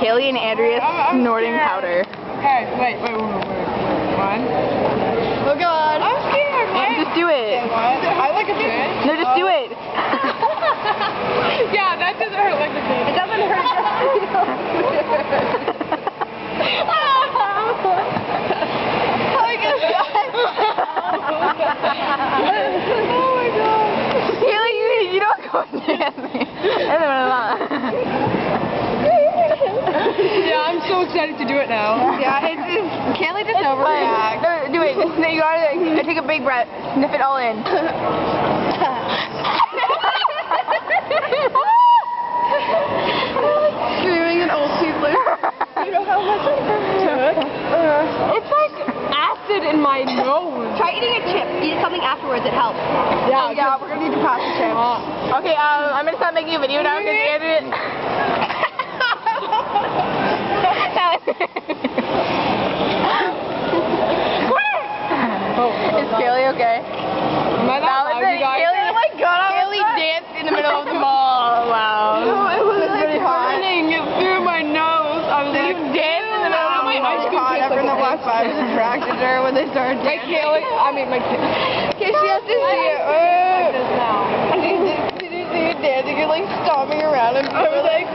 Kaylee and Andrea snorting powder. Hey, wait. One. Oh God. I'm scared. And just do it. I like a fish. No, just do it. Yeah, that doesn't hurt like a fish. It doesn't hurt. Oh my God. Kaylee, you don't go dancing. Yeah, I'm so excited to do it now. Yeah, it's Kaylee just overreact. No, do it. No, you gotta take a big breath. Sniff it all in. Screaming an old toothless. You know how much it hurts? It's like acid in my nose. Try eating a chip. Eat something afterwards. It helps. Yeah, Yeah, we're gonna need to pass the chip. Okay, I'm gonna stop making a video now because Andrea. Is Kaylee okay? Am I That not was loud, it. you guys? Kaylee, oh my God, Kaylee danced in the middle of the mall. Wow. It was really hot. Burning it through my nose. I was like, You danced in the middle of my the ice mall. cream tastes Everyone that like walked by was attracted to her when they started my dancing. Kaylee, my kid. Okay, she has to see it. Just now. Did you see it dancing? You're like stomping around and I was like,